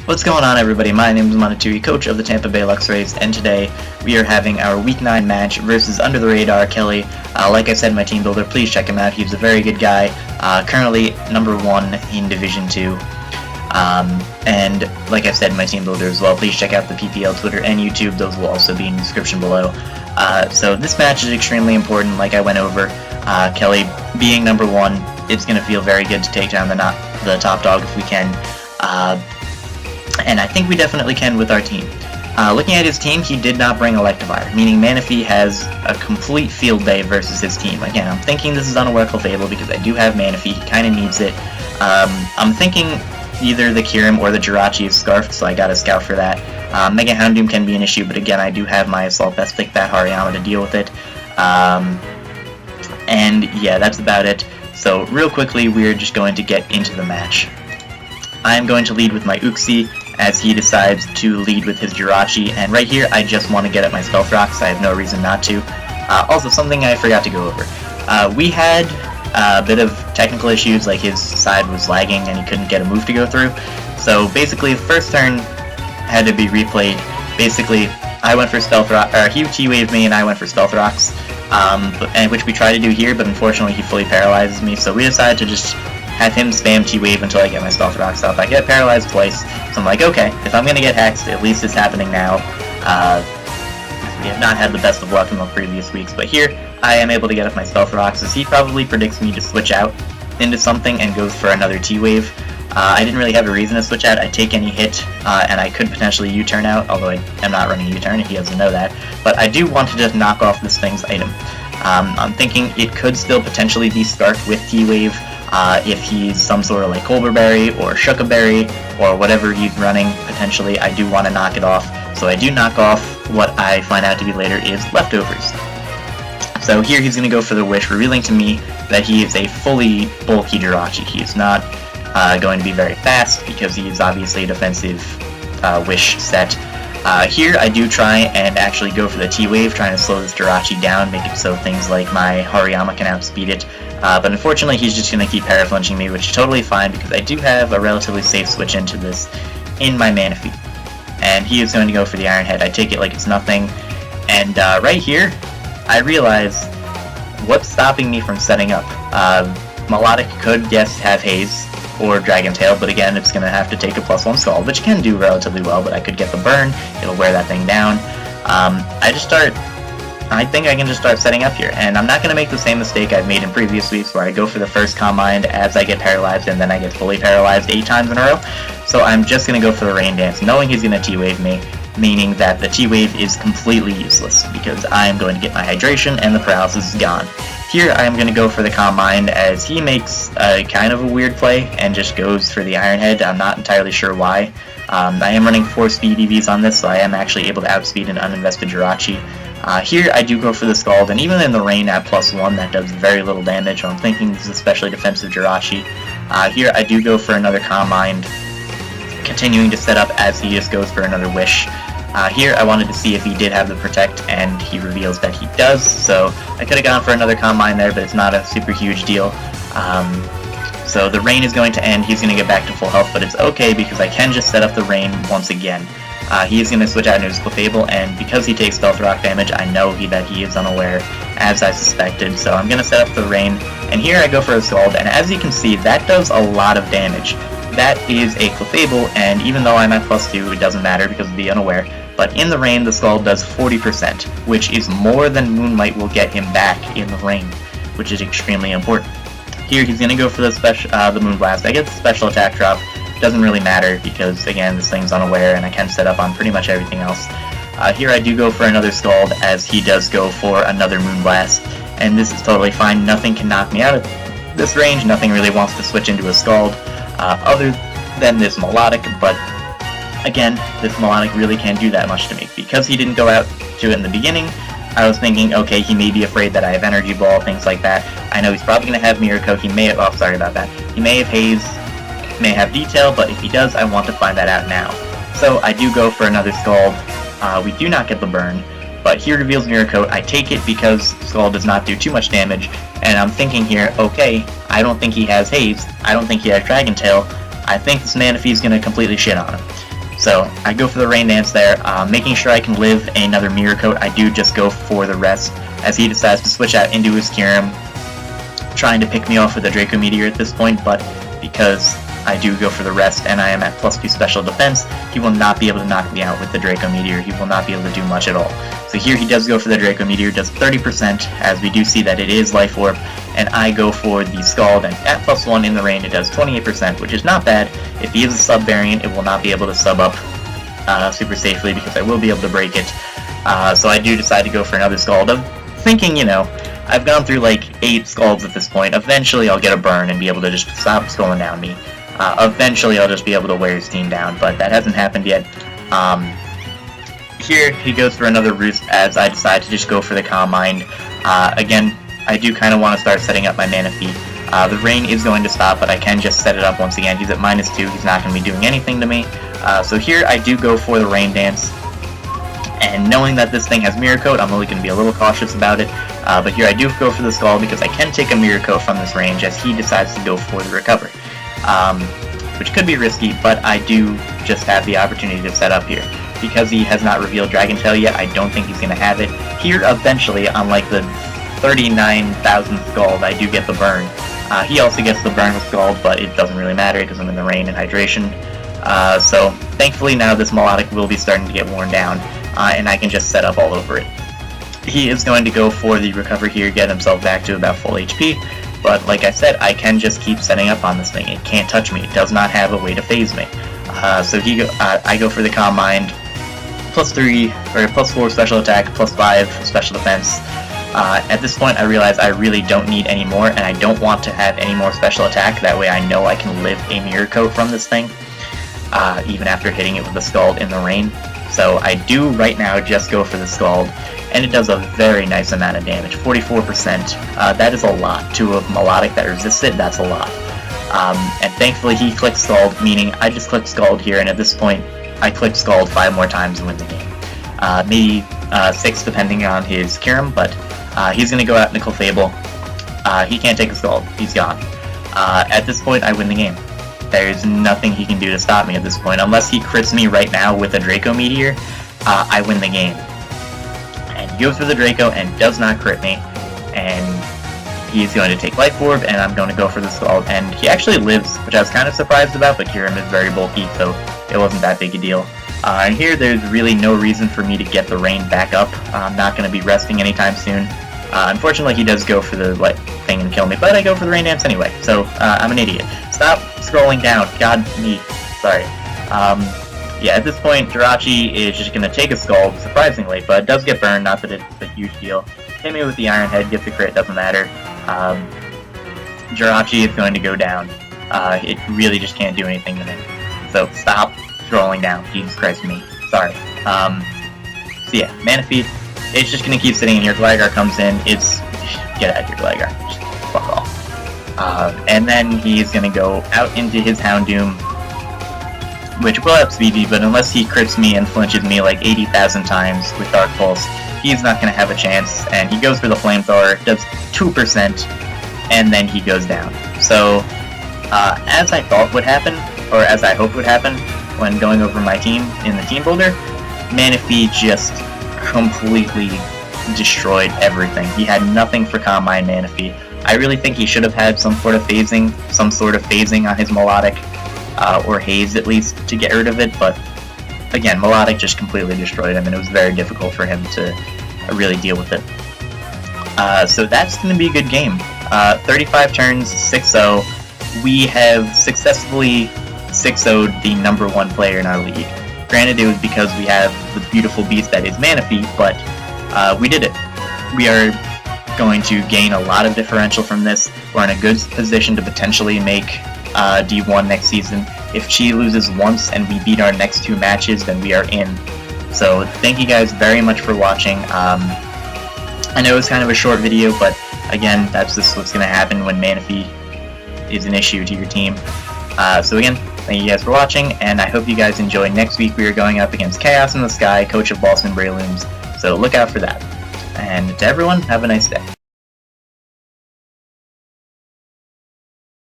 What's going on, everybody? My name is Monatui, coach of the Tampa Bay Luxrays, and today we are having our Week 9 match versus Under the Radar Kelly. Like I said, my team builder, please check him out. He's a very good guy, currently number 1 in Division 2. And like I said, my team builder as well, please check out the PPL Twitter and YouTube. Those will also be in the description below. So this match is extremely important, like I went over. Kelly being number 1, it's going to feel very good to take down the top dog if we can. And I think we definitely can with our team. Looking at his team, he did not bring Electivire, meaning Manaphy has a complete field day versus his team. Again, I'm thinking this is Unaware Clefable because I do have Manaphy, he kind of needs it. I'm thinking either the Kyurem or the Jirachi is Scarfed, so I got a Scout for that. Mega Houndoom can be an issue, but again, I do have my Assault Vest Pick Bat Hariyama to deal with it. And yeah, that's about it. So real quickly, we're just going to get into the match. I am going to lead with my Uxie, as he decides to lead with his Jirachi, and right here I just want to get at my Stealth Rocks. I have no reason not to. Also, something I forgot to go over. We had a bit of technical issues, like his side was lagging and he couldn't get a move to go through. So basically, the first turn had to be replayed. Basically, I went for Stealth Rock, or he T-Waved me and I went for Stealth Rocks, which we tried to do here, but unfortunately he fully paralyzes me, so we decided to just have him spam T-Wave until I get my Stealth Rocks up. I get paralyzed twice, so I'm like, okay, if I'm gonna get hexed, at least it's happening now. We have not had the best of luck in the previous weeks, but here I am able to get up my Stealth Rocks, as he probably predicts me to switch out into something and goes for another T-Wave. I didn't really have a reason to switch out. I take any hit, and I could potentially U-turn out, although I am not running U-turn if he doesn't know that. But I do want to just knock off this thing's item. I'm thinking it could still potentially be Scarfed with T-Wave, if he's some sort of like Colberberry or Shuckaberry or whatever he's running. Potentially I do want to knock it off, so I do knock off what I find out to be later is Leftovers. So here he's going to go for the Wish, revealing to me that he is a fully bulky Jirachi. He is not going to be very fast because he is obviously a defensive Wish set. Here I do try and actually go for the T-Wave, trying to slow this Jirachi down, make it so things like my Hariyama can outspeed it. But unfortunately he's just going to keep paraflinching me, which is totally fine because I do have a relatively safe switch into this in my Manaphy. And he is going to go for the Iron Head. I take it like it's nothing. And right here, I realize what's stopping me from setting up. Melodic could, yes, have Haze or Dragon Tail, but again, it's going to have to take a +1 Scald, which can do relatively well, but I could get the burn, it'll wear that thing down. I think I can just start setting up here, and I'm not going to make the same mistake I've made in previous weeks where I go for the first Calm Mind as I get paralyzed and then I get fully paralyzed 8 times in a row. So I'm just going to go for the Rain Dance, knowing he's going to T-Wave me, meaning that the T-Wave is completely useless because I am going to get my Hydration and the Paralysis is gone. Here I am going to go for the Calm Mind as he makes kind of a weird play and just goes for the Iron Head. I'm not entirely sure why. I am running 4 speed EVs on this, so I am actually able to outspeed an uninvested Jirachi. Here I do go for the Scald, and even in the rain at +1 that does very little damage. I'm thinking this is especially defensive Jirachi. Here I do go for another Calm Mind, continuing to set up as he just goes for another Wish. Here I wanted to see if he did have the Protect, and he reveals that he does, so I could have gone for another Calm Mind there, but it's not a super huge deal. So the rain is going to end, he's going to get back to full health, but it's okay because I can just set up the rain once again. He is going to switch out into his Clefable, and because he takes Stealth Rock damage, I know that he is unaware, as I suspected, so I'm going to set up the rain, and here I go for a Scald, and as you can see, that does a lot of damage. That is a Clefable, and even though I'm at +2, it doesn't matter because of the unaware, but in the rain, the Scald does 40%, which is more than Moonlight will get him back in the rain, which is extremely important. Here he's going to go for the Moonblast. I get the special attack drop. Doesn't really matter because, again, this thing's unaware and I can set up on pretty much everything else. Here I do go for another Scald as he does go for another Moonblast, and this is totally fine. Nothing can knock me out of this range. Nothing really wants to switch into a Scald other than this Melodic, but again, this Melodic really can't do that much to me. Because he didn't go out to it in the beginning, I was thinking, okay, he may be afraid that I have Energy Ball, things like that. I know he's probably going to have Miracle. He may have, oh, sorry about that. He may have Haze, may have Detail, but if he does, I want to find that out now. So I do go for another Scald. We do not get the burn, but he reveals Mirror Coat. I take it because Scald does not do too much damage, and I'm thinking here, okay, I don't think he has Haze, I don't think he has Dragon Tail, I think this Manaphy is going to completely shit on him. So I go for the Rain Dance there, making sure I can live another Mirror Coat. I do just go for the rest, as he decides to switch out into his Kyurem, trying to pick me off with a Draco Meteor at this point, but because I do go for the rest and I am at +2 special defense, he will not be able to knock me out with the Draco Meteor. He will not be able to do much at all. So here he does go for the Draco Meteor, does 30%, as we do see that it is Life Orb, and I go for the Scald, and at +1 in the rain it does 28%, which is not bad. If he is a sub variant, it will not be able to sub up super safely, because I will be able to break it. So I do decide to go for another Scald, thinking, you know, I've gone through like 8 Scalds at this point. Eventually I'll get a burn and be able to just stop scrolling down me. Eventually I'll just be able to wear his team down, but that hasn't happened yet. Here he goes for another Roost, as I decide to just go for the Calm Mind. Again, I do kind of want to start setting up my Manaphy. The rain is going to stop, but I can just set it up once again. He's at -2, he's not going to be doing anything to me. So here I do go for the Rain Dance, and knowing that this thing has Mirror Coat, I'm only going to be a little cautious about it. But here I do go for the Scald, because I can take a Mirror Coat from this range, as he decides to go for the Recover. Which could be risky, but I do just have the opportunity to set up here. Because he has not revealed Dragon Tail yet, I don't think he's going to have it. Here, eventually, on like the 39,000th Scald, I do get the burn. He also gets the burn with Scald, but it doesn't really matter because I'm in the rain and hydration. So, thankfully now this Melodic will be starting to get worn down, and I can just set up all over it. He is going to go for the Recover here, get himself back to about full HP, but like I said, I can just keep setting up on this thing. It can't touch me. It does not have a way to phase me. So I go for the Calm Mind, +3 or +4 special attack, +5 special defense. At this point, I realize I really don't need any more, and I don't want to have any more special attack. That way, I know I can live a Mirror Coat from this thing, even after hitting it with the Scald in the rain. So I do right now just go for the Scald, and it does a very nice amount of damage, 44%. That is a lot. To a Melodic that resists it, that's a lot. And thankfully he clicked Scald, meaning I just clicked Scald here, and at this point I click Scald 5 more times and win the game. Maybe 6 depending on his Kyurem, but he's going to go out Nickel Fable. He can't take a Scald. He's gone. At this point I win the game. There's nothing he can do to stop me at this point. Unless he crits me right now with a Draco Meteor, I win the game. And he goes for the Draco and does not crit me. And he's going to take Life Orb, and I'm going to go for the Scald. And he actually lives, which I was kind of surprised about, but Kyurem is very bulky, so it wasn't that big a deal. And here there's really no reason for me to get the rain back up. I'm not going to be resting anytime soon. Unfortunately, he does go for the thing and kill me, but I go for the Rain Dance anyway, so I'm an idiot. Stop scrolling down. God, me. Sorry. Yeah, at this point, Jirachi is just going to take a Scald, surprisingly, but it does get burned, not that it's a huge deal. Hit me with the Iron Head, gets a crit, doesn't matter. Jirachi is going to go down. It really just can't do anything to me. So stop scrolling down. Jesus Christ, me. Sorry. So yeah, Manaphy, it's just going to keep sitting in here. Gligar comes in. It's... Get out of here, Gligar. Just fuck off. And then he's going to go out into his Houndoom, which will have Speedy, but unless he crits me and flinches me like 80,000 times with Dark Pulse, he's not going to have a chance. And he goes for the Flamethrower, does 2%, and then he goes down. So, as I thought would happen, or as I hoped would happen when going over my team in the team builder, Manaphy just completely destroyed everything. He had nothing for Calm Mind Manaphy. I really think he should have had some sort of phasing on his Melodic, or Haze at least, to get rid of it, but again, Melodic just completely destroyed him, and it was very difficult for him to really deal with it. So that's going to be a good game. 35 turns, 6-0. We have successfully 6-0'd the #1 player in our league. Granted, it was because we have the beautiful beast that is Manaphy, but we did it. We are going to gain a lot of differential from this. We're in a good position to potentially make D1 next season. If Chi loses once and we beat our next 2 matches, then we are in. So thank you guys very much for watching. I know it was kind of a short video, but again, that's just what's going to happen when Manaphy is an issue to your team. So again, thank you guys for watching, and I hope you guys enjoy. Next week we are going up against Chaos in the Sky, coach of Boston Breloons, so look out for that. And to everyone, have a nice day.